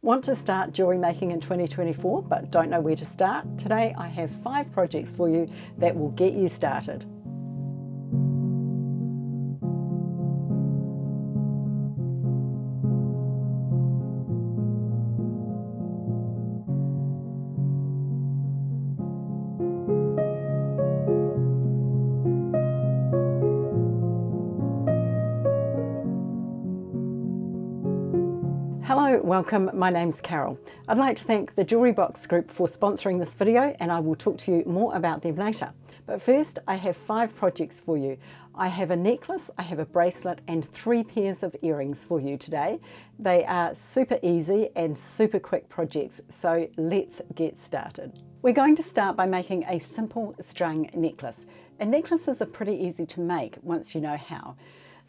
Want to start jewellery making in 2024 but don't know where to start? Today I have 5 projects for you that will get you started. Hello, welcome, my name's Carol. I'd like to thank the Jewellery Box group for sponsoring this video, and I will talk to you more about them later. But first, I have 5 projects for you. I have a necklace, I have a bracelet, and 3 pairs of earrings for you today. They are super easy and super quick projects, so let's get started. We're going to start by making a simple strung necklace. And necklaces are pretty easy to make once you know how.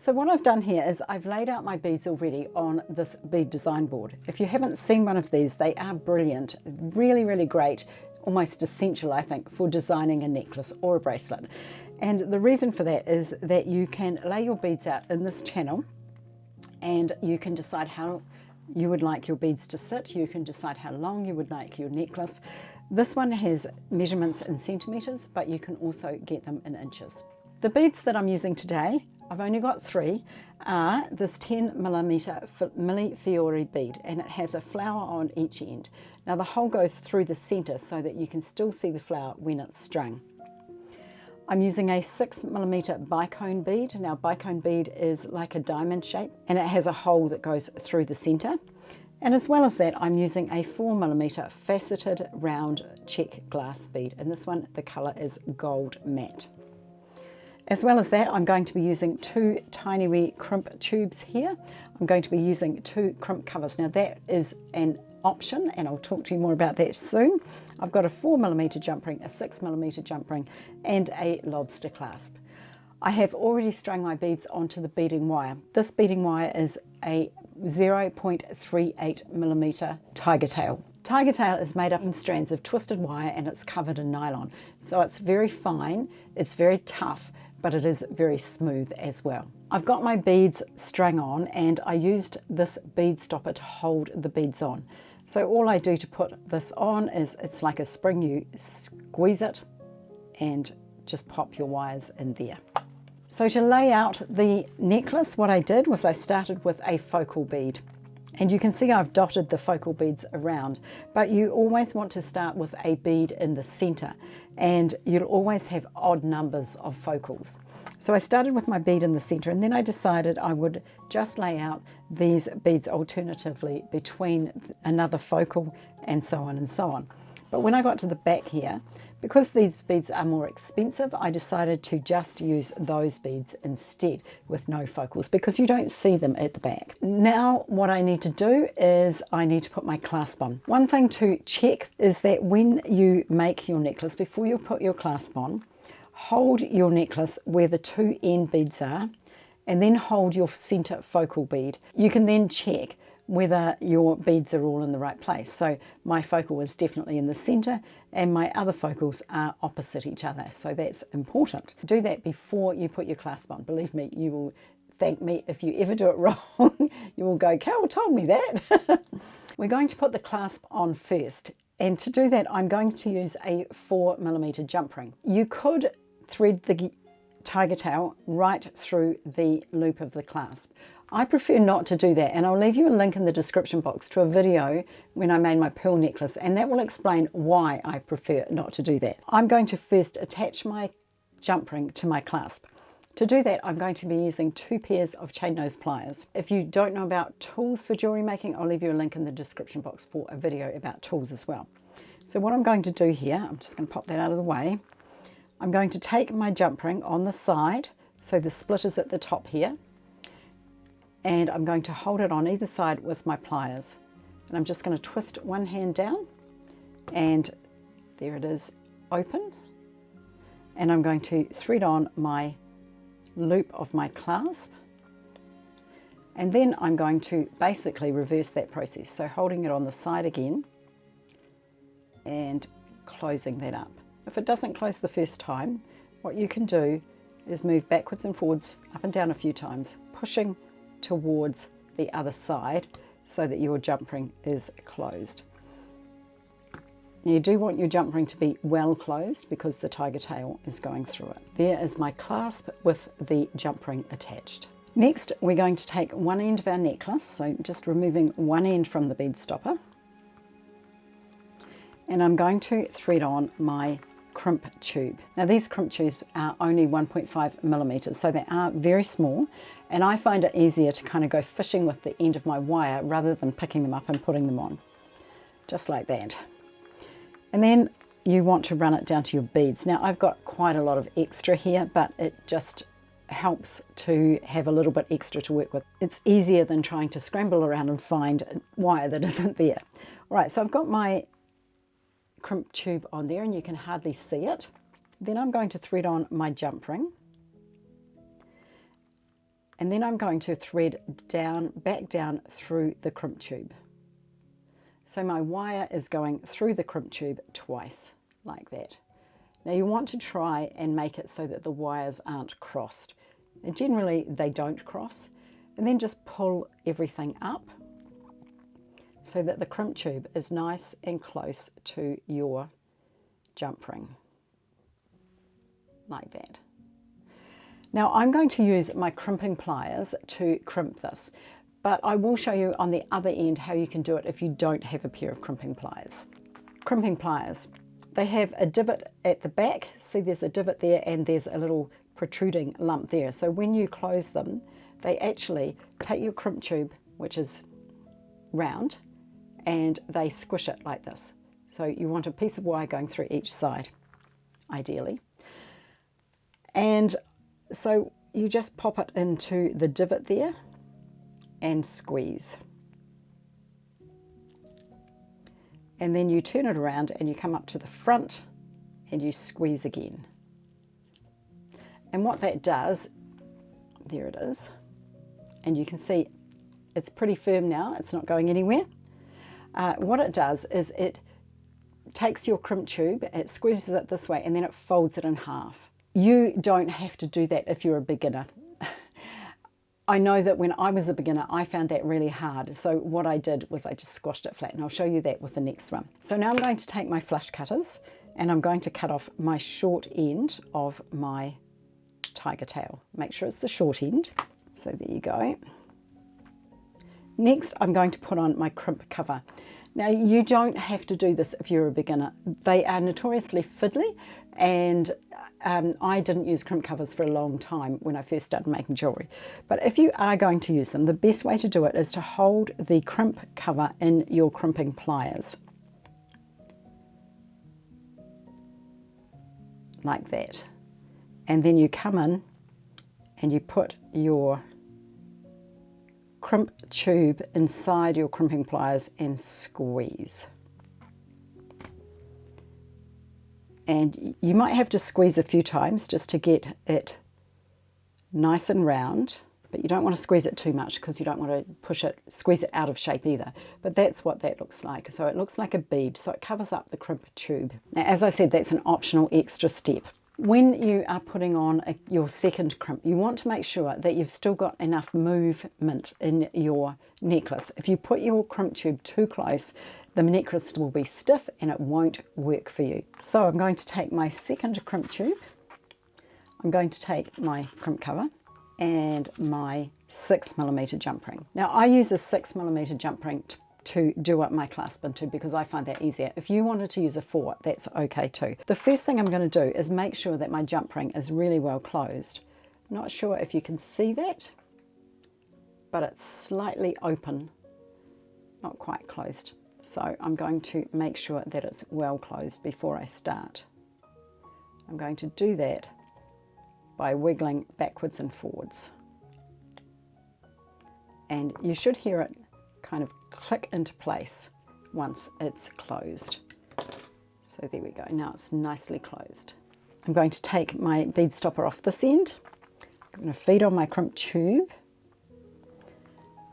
So what I've done here is I've laid out my beads already on this bead design board. If you haven't seen one of these, they are brilliant, really, really great, almost essential, I think, for designing a necklace or a bracelet. And the reason for that is that you can lay your beads out in this channel and you can decide how you would like your beads to sit. You can decide how long you would like your necklace. This one has measurements in centimetres, but you can also get them in inches. The beads that I'm using today, I've only got 3, are this 10mm Millefiori bead, and it has a flower on each end. Now the hole goes through the centre so that you can still see the flower when it's strung. I'm using a 6mm bicone bead. Now bicone bead is like a diamond shape and it has a hole that goes through the centre. And as well as that, I'm using a 4mm faceted round check glass bead, and this one, the colour is gold matte. As well as that, I'm going to be using 2 tiny wee crimp tubes here. I'm going to be using 2 crimp covers. Now that is an option, and I'll talk to you more about that soon. I've got a 4mm jump ring, a 6mm jump ring, and a lobster clasp. I have already strung my beads onto the beading wire. This beading wire is a 0.38mm tiger tail. Tiger tail is made up in strands of twisted wire and it's covered in nylon. So it's very fine, it's very tough, but it is very smooth as well. I've got my beads strung on and I used this bead stopper to hold the beads on. So all I do to put this on is it's like a spring, you squeeze it and just pop your wires in there. So to lay out the necklace, what I did was I started with a focal bead. And you can see I've dotted the focal beads around, but you always want to start with a bead in the center, and you'll always have odd numbers of focals. So I started with my bead in the center, and then I decided I would just lay out these beads alternatively between another focal and so on and so on. But when I got to the back here, because these beads are more expensive, I decided to just use those beads instead with no focals because you don't see them at the back. Now what I need to do is I need to put my clasp on. One thing to check is that when you make your necklace, before you put your clasp on, hold your necklace where the 2 end beads are and then hold your center focal bead. You can then check whether your beads are all in the right place. So my focal is definitely in the center and my other focals are opposite each other. So that's important. Do that before you put your clasp on. Believe me, you will thank me if you ever do it wrong. You will go, Carol told me that. We're going to put the clasp on first. And to do that, I'm going to use a 4mm jump ring. You could thread the tiger tail right through the loop of the clasp. I prefer not to do that, and I'll leave you a link in the description box to a video when I made my pearl necklace, and that will explain why I prefer not to do that. I'm going to first attach my jump ring to my clasp. To do that, I'm going to be using 2 pairs of chain nose pliers. If you don't know about tools for jewellery making, I'll leave you a link in the description box for a video about tools as well. So what I'm going to do here, I'm just going to pop that out of the way. I'm going to take my jump ring on the side, so the split is at the top here, and I'm going to hold it on either side with my pliers. And I'm just going to twist one hand down, and there it is open. And I'm going to thread on my loop of my clasp. And then I'm going to basically reverse that process. So holding it on the side again and closing that up. If it doesn't close the first time, what you can do is move backwards and forwards, up and down a few times, pushing towards the other side so that your jump ring is closed. Now you do want your jump ring to be well closed because the tiger tail is going through it. There is my clasp with the jump ring attached. Next, we're going to take one end of our necklace, so just removing one end from the bead stopper. And I'm going to thread on my crimp tube. Now these crimp tubes are only 1.5 millimeters, so they are very small, and I find it easier to kind of go fishing with the end of my wire rather than picking them up and putting them on, just like that. And then you want to run it down to your beads. Now I've got quite a lot of extra here, but it just helps to have a little bit extra to work with. It's easier than trying to scramble around and find wire that isn't there. All right, so I've got my crimp tube on there and you can hardly see it. Then I'm going to thread on my jump ring, and then I'm going to thread back down through the crimp tube. So my wire is going through the crimp tube twice, like that. Now you want to try and make it so that the wires aren't crossed. And generally they don't cross. And then just pull everything up so that the crimp tube is nice and close to your jump ring, like that. Now I'm going to use my crimping pliers to crimp this, but I will show you on the other end how you can do it if you don't have a pair of crimping pliers. Crimping pliers, they have a divot at the back. See, there's a divot there and there's a little protruding lump there. So when you close them, they actually take your crimp tube, which is round, and they squish it like this. So you want a piece of wire going through each side, ideally. And so you just pop it into the divot there and squeeze. And then you turn it around and you come up to the front and you squeeze again. And what that does, there it is, and you can see it's pretty firm now, it's not going anywhere. What it does is it takes your crimp tube, it squeezes it this way, and then it folds it in half. You don't have to do that if you're a beginner. I know that when I was a beginner, I found that really hard. So what I did was I just squashed it flat, and I'll show you that with the next one. So now I'm going to take my flush cutters and I'm going to cut off my short end of my tiger tail. Make sure it's the short end. So there you go. Next, I'm going to put on my crimp cover. Now, you don't have to do this if you're a beginner. They are notoriously fiddly, and I didn't use crimp covers for a long time when I first started making jewellery. But if you are going to use them, the best way to do it is to hold the crimp cover in your crimping pliers, like that. And then you come in and you put your crimp tube inside your crimping pliers and squeeze. And you might have to squeeze a few times just to get it nice and round, but you don't want to squeeze it too much because you don't want to squeeze it out of shape either. But that's what that looks like. So it looks like a bead, so it covers up the crimp tube. Now, as I said, that's an optional extra step. When you are putting on your second crimp, you want to make sure that you've still got enough movement in your necklace. If you put your crimp tube too close, the necklace will be stiff and it won't work for you. So I'm going to take my second crimp tube, I'm going to take my crimp cover and my 6mm jump ring. Now I use a 6mm jump ring to do up my clasp into because I find that easier. If you wanted to use a 4, that's okay too. The first thing I'm going to do is make sure that my jump ring is really well closed. Not sure if you can see that, but it's slightly open, not quite closed. So I'm going to make sure that it's well closed before I start. I'm going to do that by wiggling backwards and forwards. And you should hear it kind of click into place once it's closed. So there we go, now it's nicely closed. I'm going to take my bead stopper off this end. I'm going to feed on my crimp tube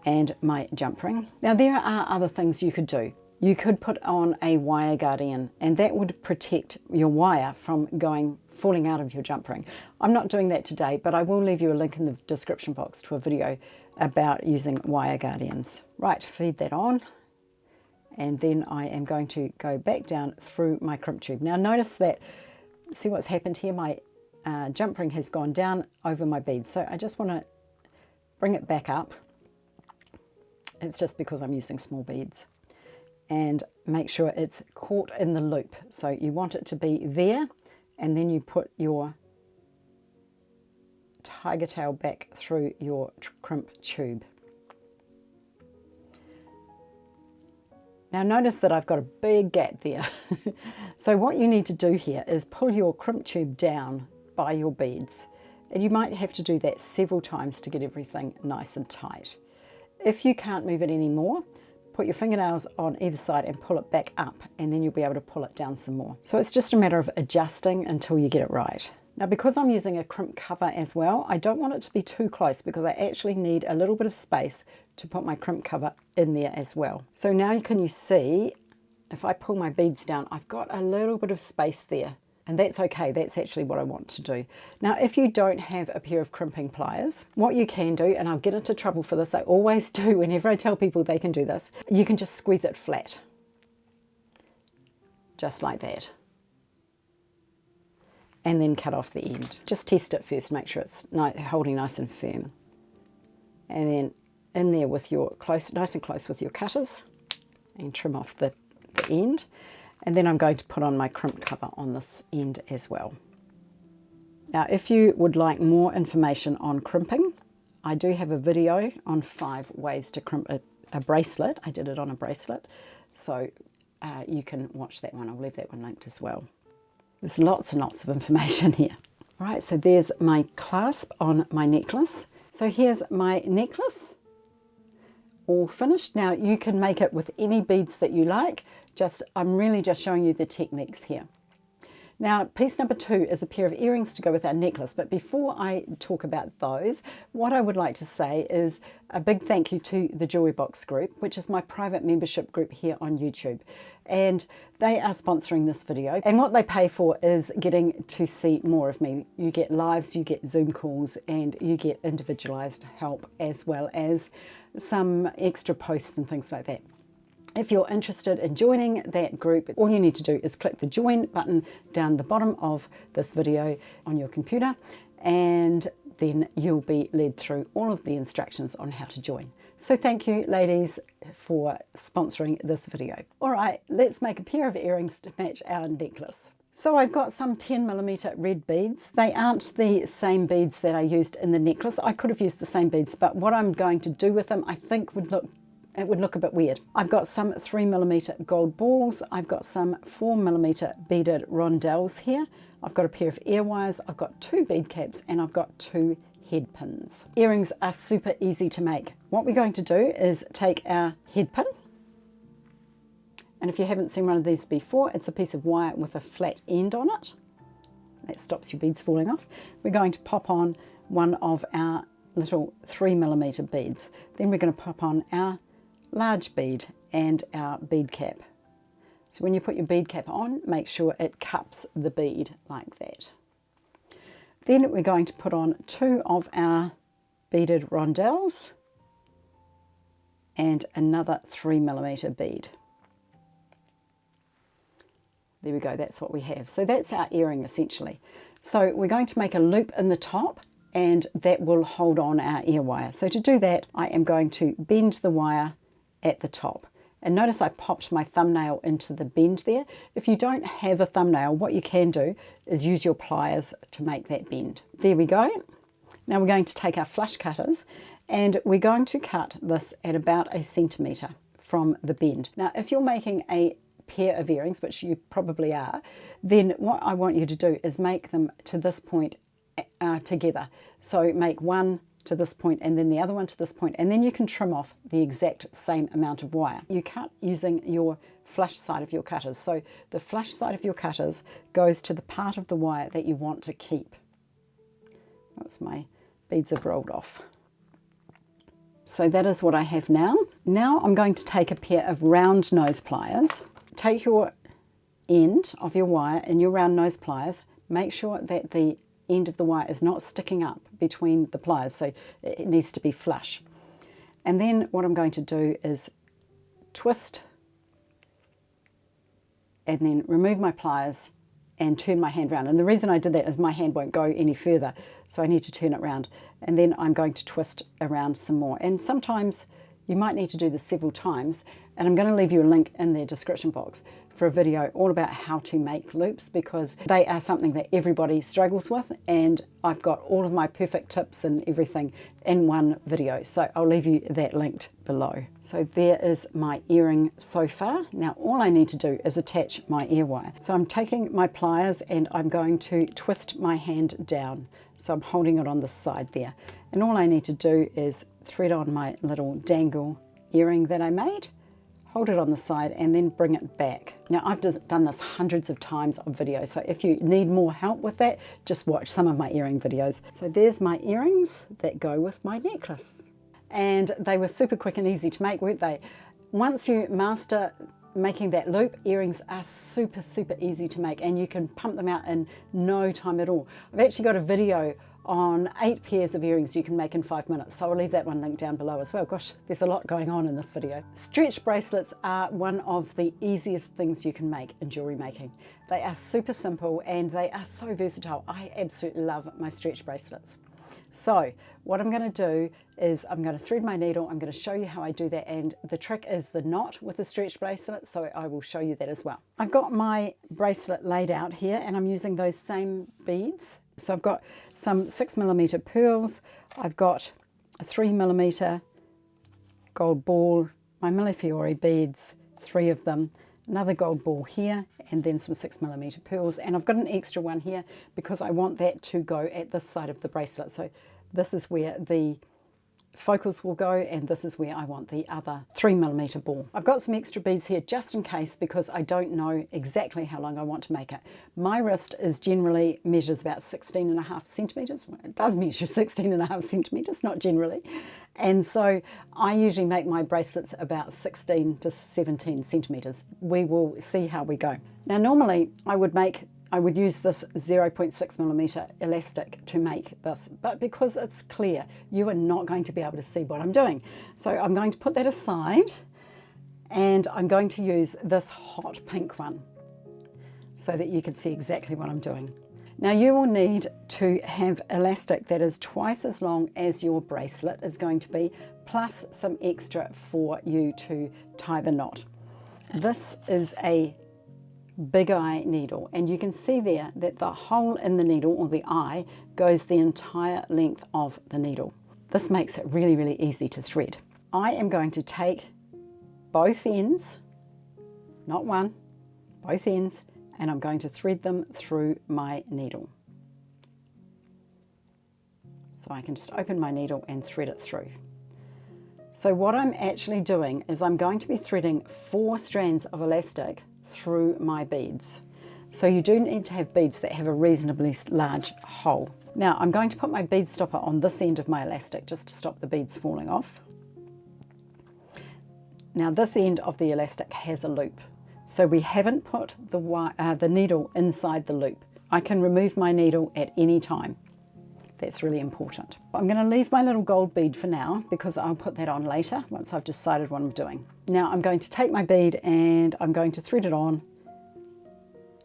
and my jump ring. Now there are other things you could do. You could put on a wire guardian and that would protect your wire from falling out of your jump ring. I'm not doing that today, but I will leave you a link in the description box to a video about using wire guardians. Right, feed that on, and then I am going to go back down through my crimp tube. Now notice that, see what's happened here, my jump ring has gone down over my bead, so I just want to bring it back up. It's just because I'm using small beads, and make sure it's caught in the loop. So you want it to be there, and then you put your tiger tail back through your crimp tube. Now notice that I've got a big gap there. So what you need to do here is pull your crimp tube down by your beads, and you might have to do that several times to get everything nice and tight. If you can't move it anymore, put your fingernails on either side and pull it back up, and then you'll be able to pull it down some more. So it's just a matter of adjusting until you get it right. Now because I'm using a crimp cover as well, I don't want it to be too close because I actually need a little bit of space to put my crimp cover in there as well. So now you see, if I pull my beads down, I've got a little bit of space there, and that's okay. That's actually what I want to do. Now if you don't have a pair of crimping pliers, what you can do, and I'll get into trouble for this, I always do whenever I tell people they can do this, you can just squeeze it flat, just like that, and then cut off the end. Just test it first, make sure it's holding nice and firm. And then in there with your nice and close with your cutters, and trim off the end. And then I'm going to put on my crimp cover on this end as well. Now if you would like more information on crimping, I do have a video on 5 ways to crimp a bracelet. I did it on a bracelet, so you can watch that one. I'll leave that one linked as well. There's lots and lots of information here. All right, so there's my clasp on my necklace. So here's my necklace, all finished. Now you can make it with any beads that you like. I'm really just showing you the techniques here. Now piece number 2 is a pair of earrings to go with our necklace, but before I talk about those, what I would like to say is a big thank you to the Jewellery Box group, which is my private membership group here on YouTube, and they are sponsoring this video, and what they pay for is getting to see more of me. You get lives, you get Zoom calls, and you get individualized help, as well as some extra posts and things like that. If you're interested in joining that group, all you need to do is click the join button down the bottom of this video on your computer, and then you'll be led through all of the instructions on how to join. So thank you ladies for sponsoring this video. All right, let's make a pair of earrings to match our necklace. So I've got some 10mm red beads. They aren't the same beads that I used in the necklace. I could have used the same beads, but what I'm going to do with them I think would look a bit weird. I've got some 3mm gold balls. I've got some 4mm beaded rondelles here. I've got a pair of ear wires. I've got 2 bead caps, and I've got 2 head pins. Earrings are super easy to make. What we're going to do is take our head pin, and if you haven't seen one of these before, it's a piece of wire with a flat end on it. That stops your beads falling off. We're going to pop on one of our little 3mm beads. Then we're going to pop on our large bead and our bead cap. So when you put your bead cap on, make sure it cups the bead like that. Then we're going to put on 2 of our beaded rondelles and another 3mm bead. There we go, that's what we have. So that's our earring essentially. So we're going to make a loop in the top, and that will hold on our ear wire. So to do that, I am going to bend the wire at the top. And notice I popped my thumbnail into the bend there. If you don't have a thumbnail, what you can do is use your pliers to make that bend. There we go. Now we're going to take our flush cutters, and we're going to cut this at about 1 centimetre from the bend. Now if you're making a pair of earrings, which you probably are, then what I want you to do is make them to this point together. So make one to this point and then the other one to this point, and then you can trim off the exact same amount of wire. You cut using your flush side of your cutters. So the flush side of your cutters goes to the part of the wire that you want to keep. Oops, my beads have rolled off. So that is what I have now. Now I'm going to take a pair of round nose pliers. Take your end of your wire in your round nose pliers. Make sure that the end of the wire is not sticking up between the pliers, so it needs to be flush. And then what I'm going to do is twist and then remove my pliers and turn my hand around. And the reason I did that is my hand won't go any further, so I need to turn it around. And then I'm going to twist around some more. And sometimes you might need to do this several times, and I'm going to leave you a link in the description box for a video all about how to make loops, because they are something that everybody struggles with, and I've got all of my perfect tips and everything in one video, so I'll leave you that linked below. So there is my earring so far. Now all I need to do is attach my ear wire. So I'm taking my pliers and I'm going to twist my hand down. So I'm holding it on the side there, and all I need to do is thread on my little dangle earring that I made, hold it on the side, and then bring it back. Now I've done this hundreds of times on videos, so if you need more help with that, just watch some of my earring videos. So there's my earrings that go with my necklace. And they were super quick and easy to make, weren't they? Once you master making that loop, earrings are super, super easy to make, and you can pump them out in no time at all. I've actually got a video on 8 pairs of earrings you can make in 5 minutes, so I'll leave that one linked down below as well. Gosh, there's a lot going on in this video. Stretch bracelets are one of the easiest things you can make in jewelry making. They are super simple and they are so versatile. I absolutely love my stretch bracelets. So what I'm going to do is I'm going to thread my needle. I'm going to show you how I do that, and the trick is the knot with the stretch bracelet, so I will show you that as well. I've got my bracelet laid out here and I'm using those same beads. So I've got some 6mm pearls, I've got a 3mm gold ball, my Millefiori beads, 3 of them, another gold ball here, and then some 6mm pearls. And I've got an extra one here because I want that to go at this side of the bracelet. So this is where the focus will go, and this is where I want the other 3mm ball. I've got some extra beads here just in case, because I don't know exactly how long I want to make it. My wrist is generally measures about 16.5 centimeters. Well, it does measure 16.5 centimeters, not generally. And so I usually make my bracelets about 16 to 17 centimeters. We will see how we go. Now normally I would use this 0.6mm elastic to make this, but because it's clear, you are not going to be able to see what I'm doing. So I'm going to put that aside, and I'm going to use this hot pink one so that you can see exactly what I'm doing. Now you will need to have elastic that is twice as long as your bracelet is going to be, plus some extra for you to tie the knot. This is a big eye needle, and you can see there that the hole in the needle, or the eye, goes the entire length of the needle. This makes it really, really easy to thread. I am going to take both ends, not one, both ends, and I'm going to thread them through my needle. So I can just open my needle and thread it through. So what I'm actually doing is I'm going to be threading 4 strands of elastic through my beads. So you do need to have beads that have a reasonably large hole. Now I'm going to put my bead stopper on this end of my elastic just to stop the beads falling off. Now this end of the elastic has a loop, so we haven't put the needle inside the loop. I can remove my needle at any time. That's really important. I'm going to leave my little gold bead for now, because I'll put that on later once I've decided what I'm doing. Now I'm going to take my bead and I'm going to thread it on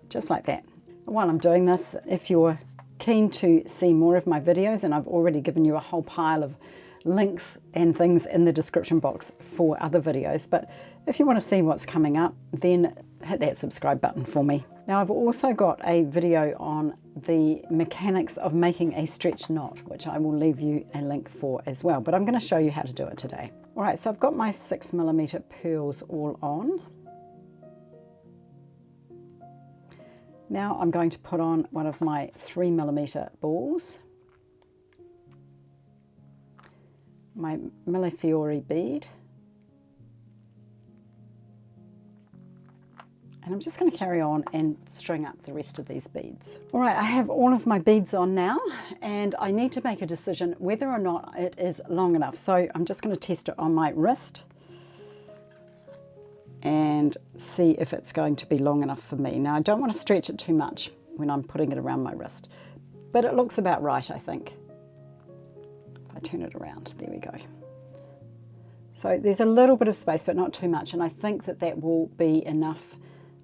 just like that. While I'm doing this, if you're keen to see more of my videos, and I've already given you a whole pile of links and things in the description box for other videos, but if you want to see what's coming up, then hit that subscribe button for me. Now I've also got a video on the mechanics of making a stretch knot, which I will leave you a link for as well, but I'm going to show you how to do it today. All right, so I've got my 6mm pearls all on. Now I'm going to put on one of my 3mm balls, my Millefiori bead, and I'm just going to carry on and string up the rest of these beads. All right, I have all of my beads on now, and I need to make a decision whether or not it is long enough. So I'm just going to test it on my wrist and see if it's going to be long enough for me. Now I don't want to stretch it too much when I'm putting it around my wrist, but it looks about right, I think. If I turn it around, there we go. So there's a little bit of space, but not too much, and I think that that will be enough.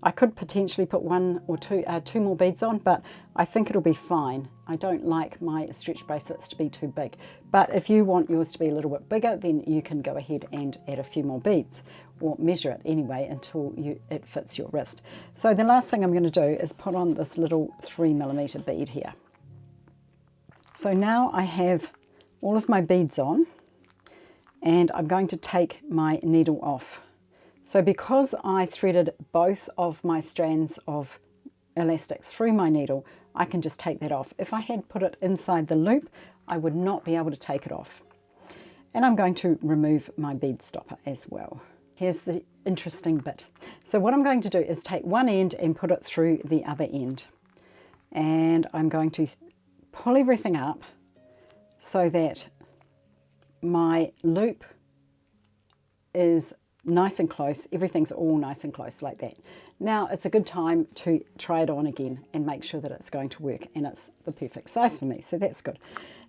I could potentially put one or two more beads on, but I think it'll be fine. I don't like my stretch bracelets to be too big, but if you want yours to be a little bit bigger, then you can go ahead and add a few more beads, or measure it anyway until it fits your wrist. So the last thing I'm going to do is put on this little 3mm bead here. So now I have all of my beads on, and I'm going to take my needle off. So because I threaded both of my strands of elastic through my needle, I can just take that off. If I had put it inside the loop, I would not be able to take it off. And I'm going to remove my bead stopper as well. Here's the interesting bit. So what I'm going to do is take one end and put it through the other end. And I'm going to pull everything up so that my loop is nice and close. Everything's all nice and close like that. Now it's a good time to try it on again and make sure that it's going to work, and it's the perfect size for me, so that's good.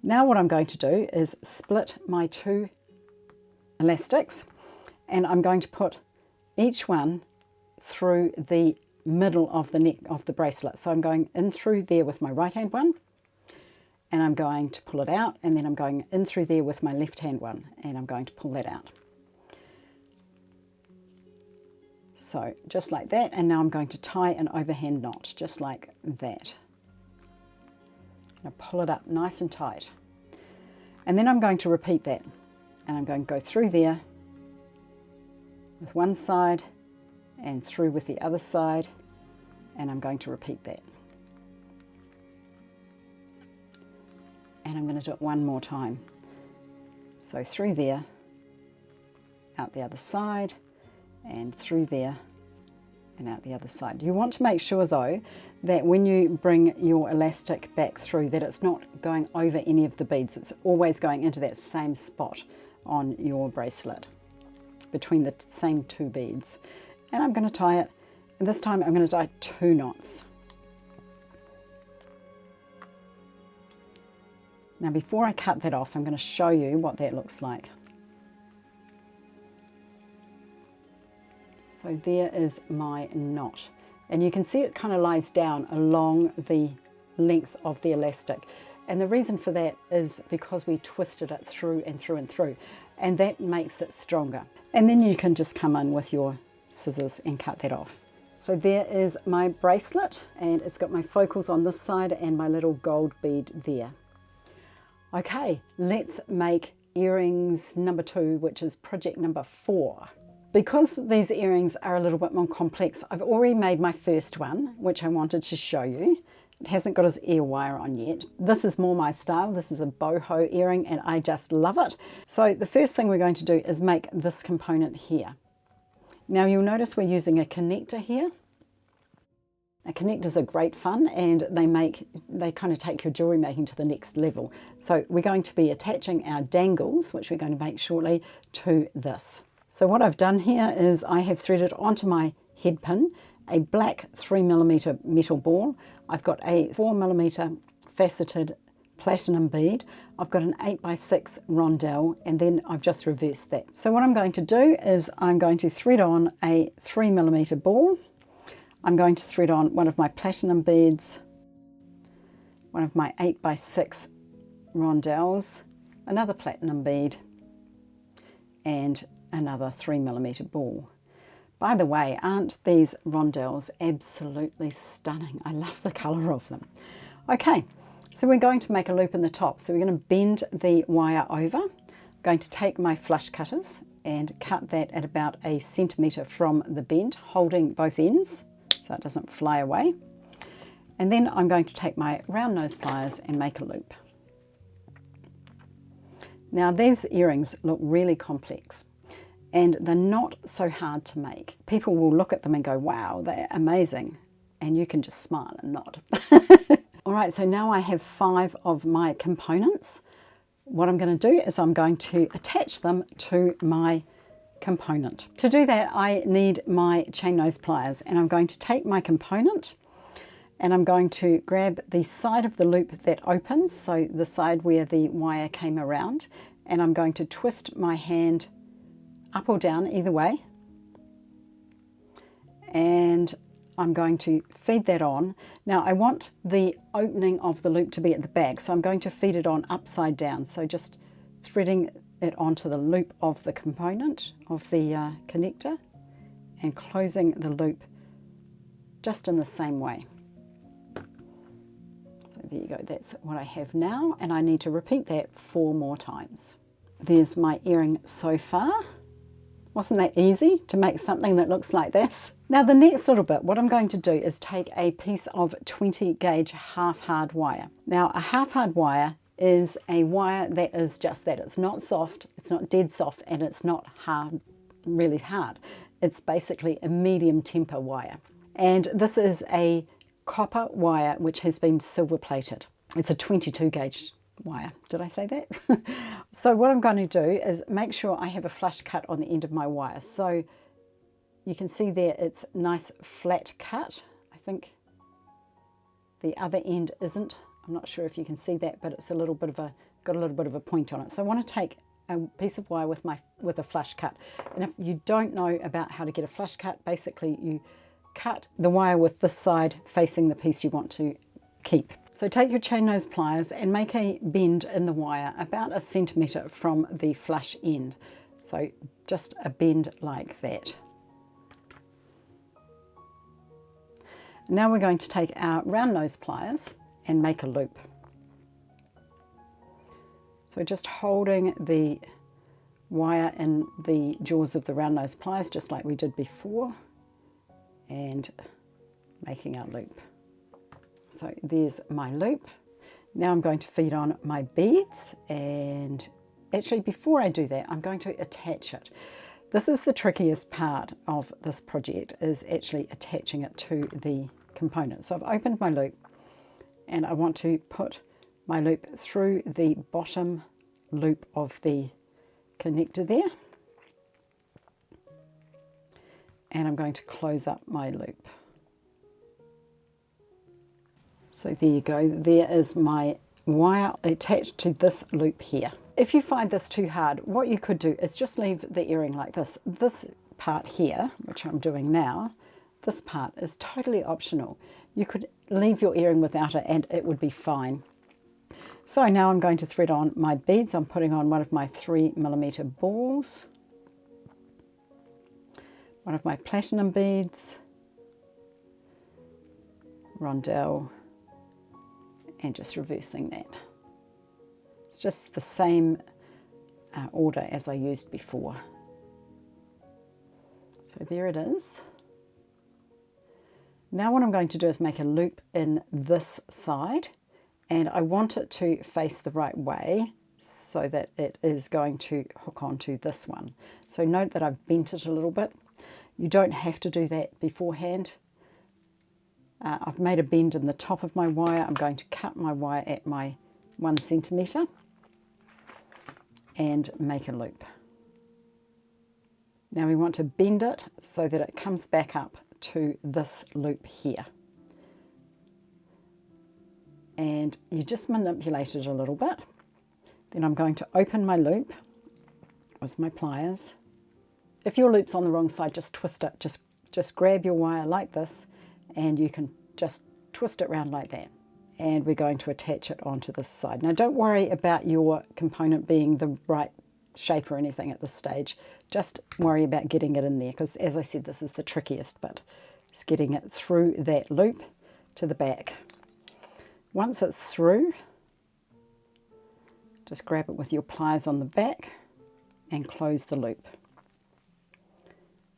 Now what I'm going to do is split my two elastics, and I'm going to put each one through the middle of the neck of the bracelet. So I'm going in through there with my right hand one, and I'm going to pull it out, and then I'm going in through there with my left hand one, and I'm going to pull that out. So just like that, and now I'm going to tie an overhand knot just like that. Now pull it up nice and tight, and then I'm going to repeat that, and I'm going to go through there with one side and through with the other side, and I'm going to repeat that. And I'm going to do it one more time. So through there, out the other side, and through there and out the other side. You want to make sure though that when you bring your elastic back through, that it's not going over any of the beads. It's always going into that same spot on your bracelet, between the same two beads. And I'm going to tie it, and this time I'm going to tie 2 knots. Now before I cut that off, I'm going to show you what that looks like. So there is my knot, and you can see it kind of lies down along the length of the elastic, and the reason for that is because we twisted it through and through and through, and that makes it stronger. And then you can just come in with your scissors and cut that off. So there is my bracelet, and it's got my focals on this side and my little gold bead there. Okay, let's make earrings number 2, which is project number 4. Because these earrings are a little bit more complex, I've already made my first one, which I wanted to show you. It hasn't got his ear wire on yet. This is more my style. This is a boho earring, and I just love it. So the first thing we're going to do is make this component here. Now you'll notice we're using a connector here. Now, connectors are great fun, and they kind of take your jewellery making to the next level. So we're going to be attaching our dangles, which we're going to make shortly, to this. So what I've done here is I have threaded onto my head pin a black 3mm metal ball. I've got a 4mm faceted platinum bead. I've got an 8x6 rondelle, and then I've just reversed that. So what I'm going to do is I'm going to thread on a 3mm ball. I'm going to thread on one of my platinum beads, one of my 8x6 rondelles, another platinum bead, and another 3mm ball. By the way, aren't these rondelles absolutely stunning? I love the colour of them. Okay, so we're going to make a loop in the top. So we're going to bend the wire over. I'm going to take my flush cutters and cut that at about 1 centimetre from the bend, holding both ends so it doesn't fly away. And then I'm going to take my round nose pliers and make a loop. Now these earrings look really complex, and they're not so hard to make. People will look at them and go, wow, they're amazing. And you can just smile and nod. All right, so now I have 5 of my components. What I'm going to do is I'm going to attach them to my component. To do that, I need my chain nose pliers, and I'm going to take my component and I'm going to grab the side of the loop that opens, so the side where the wire came around, and I'm going to twist my hand up or down, either way. And I'm going to feed that on. Now I want the opening of the loop to be at the back, so I'm going to feed it on upside down. So just threading it onto the loop of the component of the connector and closing the loop just in the same way. So there you go, that's what I have now, and I need to repeat that 4 more times. There's my earring so far. Wasn't that easy to make something that looks like this? Now the next little bit, what I'm going to do is take a piece of 20 gauge half hard wire. Now a half hard wire is a wire that is just that. It's not soft, it's not dead soft, and it's not hard, really hard. It's basically a medium temper wire. And this is a copper wire which has been silver plated. It's a 22 gauge wire. Did I say that? So what I'm going to do is make sure I have a flush cut on the end of my wire. So you can see there it's nice flat cut. I think the other end isn't. I'm not sure if you can see that, but it's a little bit of a, got a little bit of a point on it. So I want to take a piece of wire with a flush cut. And if you don't know about how to get a flush cut, basically you cut the wire with this side facing the piece you want to keep. So take your chain nose pliers and make a bend in the wire about 1 centimetre from the flush end. So just a bend like that. Now we're going to take our round nose pliers and make a loop. So just holding the wire in the jaws of the round nose pliers just like we did before and making our loop. So there's my loop. Now I'm going to feed on my beads, and actually before I do that I'm going to attach it. This is the trickiest part of this project, is actually attaching it to the component. So I've opened my loop and I want to put my loop through the bottom loop of the connector there, and I'm going to close up my loop. So there you go, there is my wire attached to this loop here. If you find this too hard, what you could do is just leave the earring like this. This part here, which I'm doing now, this part is totally optional. You could leave your earring without it and it would be fine. So now I'm going to thread on my beads. I'm putting on one of my 3mm balls, one of my platinum beads, rondelle, and just reversing that. It's just the same order as I used before. So there it is. Now what I'm going to do is make a loop in this side, and I want it to face the right way so that it is going to hook onto this one. So note that I've bent it a little bit. You don't have to do that beforehand. I've made a bend in the top of my wire. I'm going to cut my wire at my 1 centimetre and make a loop. Now we want to bend it so that it comes back up to this loop here. And you just manipulate it a little bit. Then I'm going to open my loop with my pliers. If your loop's on the wrong side, just twist it. Just grab your wire like this, and you can just twist it around like that. And we're going to attach it onto this side. Now don't worry about your component being the right shape or anything at this stage. Just worry about getting it in there, because as I said, this is the trickiest bit. It's getting it through that loop to the back. Once it's through, just grab it with your pliers on the back and close the loop.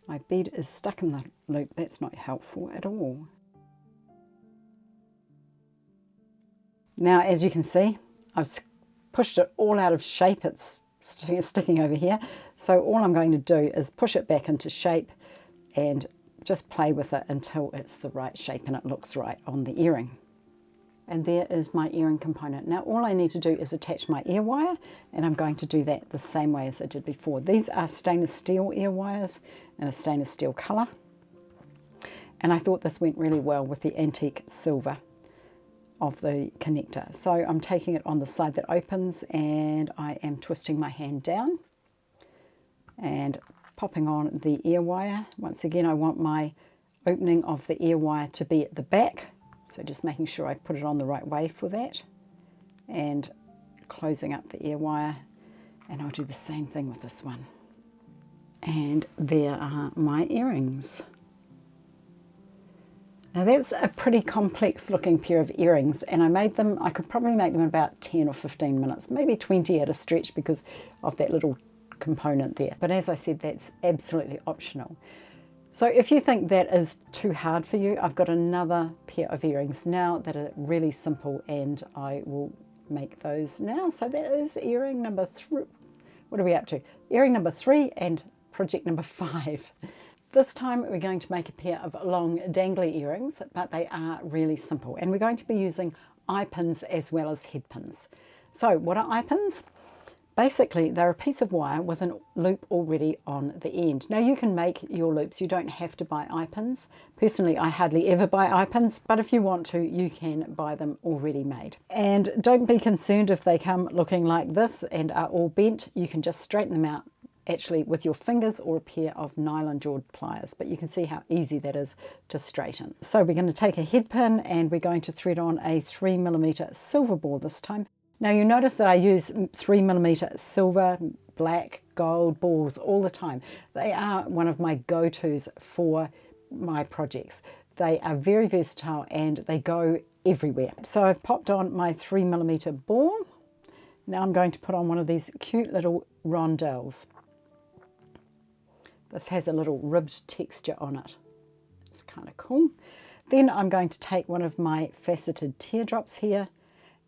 My bead is stuck in the loop. That's not helpful at all. Now, as you can see, I've pushed it all out of shape. It's sticking over here. So all I'm going to do is push it back into shape and just play with it until it's the right shape and it looks right on the earring. And there is my earring component. Now all I need to do is attach my ear wire, and I'm going to do that the same way as I did before. These are stainless steel ear wires in a stainless steel colour. And I thought this went really well with the antique silver of the connector. So I'm taking it on the side that opens, and I am twisting my hand down and popping on the ear wire. Once again, I want my opening of the ear wire to be at the back, so just making sure I put it on the right way for that, and closing up the ear wire. And I'll do the same thing with this one. And there are my earrings. Now that's a pretty complex looking pair of earrings, and I could probably make them in about 10 or 15 minutes, maybe 20 at a stretch because of that little component there. But as I said, that's absolutely optional. So if you think that is too hard for you, I've got another pair of earrings now that are really simple, and I will make those now. So that is earring number 3. What are we up to? Earring number 3 and project number 5. This time we're going to make a pair of long dangly earrings, but they are really simple. And we're going to be using eye pins as well as head pins. So what are eye pins? Basically, they're a piece of wire with a loop already on the end. Now you can make your loops, you don't have to buy eye pins. Personally, I hardly ever buy eye pins, but if you want to, you can buy them already made. And don't be concerned if they come looking like this and are all bent. You can just straighten them out actually with your fingers or a pair of nylon jawed pliers, but you can see how easy that is to straighten. So we're going to take a head pin and we're going to thread on a 3mm silver ball this time. Now you notice that I use 3mm silver, black, gold balls all the time. They are one of my go-tos for my projects. They are very versatile and they go everywhere. So I've popped on my 3mm ball. Now I'm going to put on one of these cute little rondelles. This has a little ribbed texture on it. It's kind of cool. Then I'm going to take one of my faceted teardrops here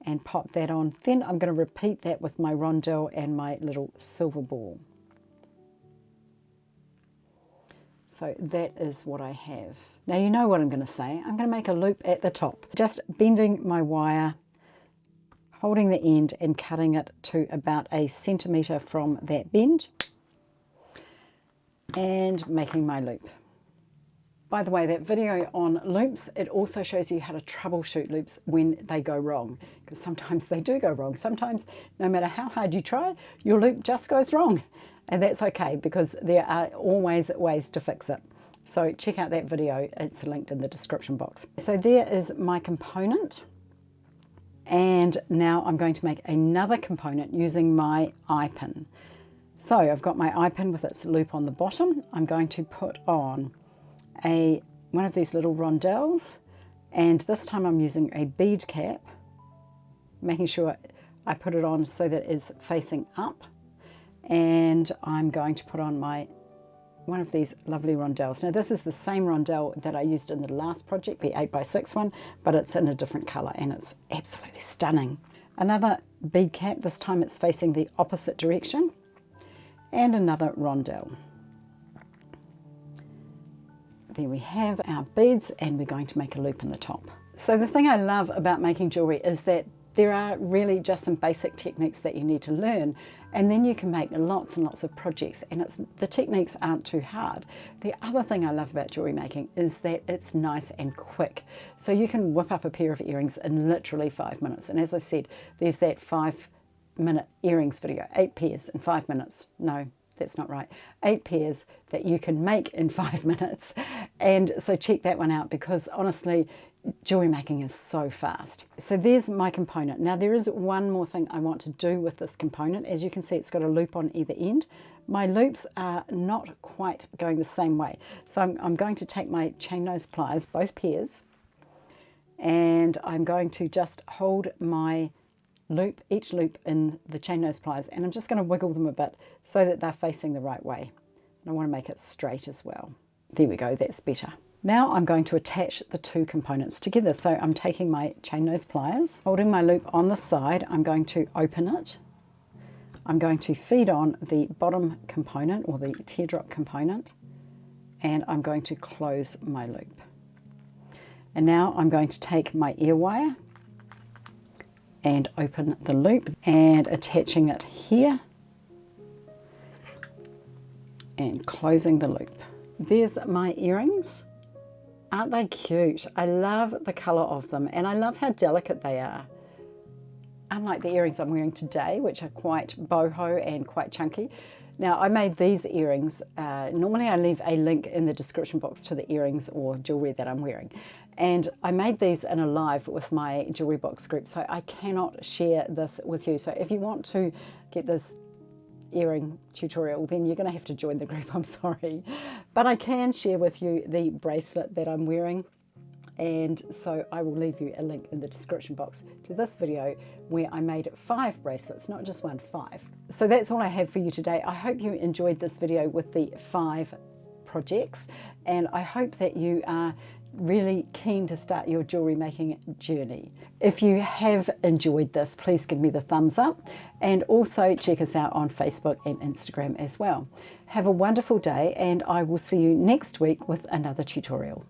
and pop that on. Then I'm going to repeat that with my rondelle and my little silver ball. So that is what I have. Now you know what I'm going to say. I'm going to make a loop at the top. Just bending my wire, holding the end and cutting it to about 1 centimetre from that bend, and making my loop. By the way, that video on loops, it also shows you how to troubleshoot loops when they go wrong, because sometimes they do go wrong. Sometimes, no matter how hard you try, your loop just goes wrong, and that's okay because there are always ways to fix it. So check out that video, it's linked in the description box. So there is my component, and now I'm going to make another component using my eye pin. So I've got my eye pin with its loop on the bottom. I'm going to put on one of these little rondelles, and this time I'm using a bead cap, making sure I put it on so that it is facing up, and I'm going to put on one of these lovely rondelles. Now this is the same rondelle that I used in the last project, the 8x6 one, but it's in a different colour and it's absolutely stunning. Another bead cap, this time it's facing the opposite direction, and another rondelle. There we have our beads, and we're going to make a loop in the top. So the thing I love about making jewellery is that there are really just some basic techniques that you need to learn, and then you can make lots and lots of projects, and the techniques aren't too hard. The other thing I love about jewellery making is that it's nice and quick. So you can whip up a pair of earrings in literally 5 minutes. And as I said, there's that 5-minute earrings video, 8 pairs in 5 minutes. No, that's not right. 8 pairs that you can make in 5 minutes. And so check that one out, because honestly, jewelry making is so fast. So there's my component. Now there is one more thing I want to do with this component. As you can see, it's got a loop on either end. My loops are not quite going the same way. So I'm going to take my chain nose pliers, both pairs, and I'm going to just hold my loop, each loop in the chain nose pliers, and I'm just going to wiggle them a bit so that they're facing the right way. And I want to make it straight as well. There we go, that's better. Now I'm going to attach the two components together. So I'm taking my chain nose pliers, holding my loop on the side, I'm going to open it. I'm going to feed on the bottom component, or the teardrop component, and I'm going to close my loop. And now I'm going to take my ear wire and open the loop and attaching it here and closing the loop. There's my earrings. Aren't they cute? I love the colour of them, and I love how delicate they are. Unlike the earrings I'm wearing today, which are quite boho and quite chunky. Now I made these earrings, normally I leave a link in the description box to the earrings or jewellery that I'm wearing. And I made these in a live with my jewellery box group, so I cannot share this with you. So if you want to get this earring tutorial, then you're going to have to join the group, I'm sorry. But I can share with you the bracelet that I'm wearing. And so I will leave you a link in the description box to this video where I made 5 bracelets, not just 1, 5. So that's all I have for you today. I hope you enjoyed this video with the 5 projects, and I hope that you are really keen to start your jewellery making journey. If you have enjoyed this, please give me the thumbs up, and also check us out on Facebook and Instagram as well. Have a wonderful day, and I will see you next week with another tutorial.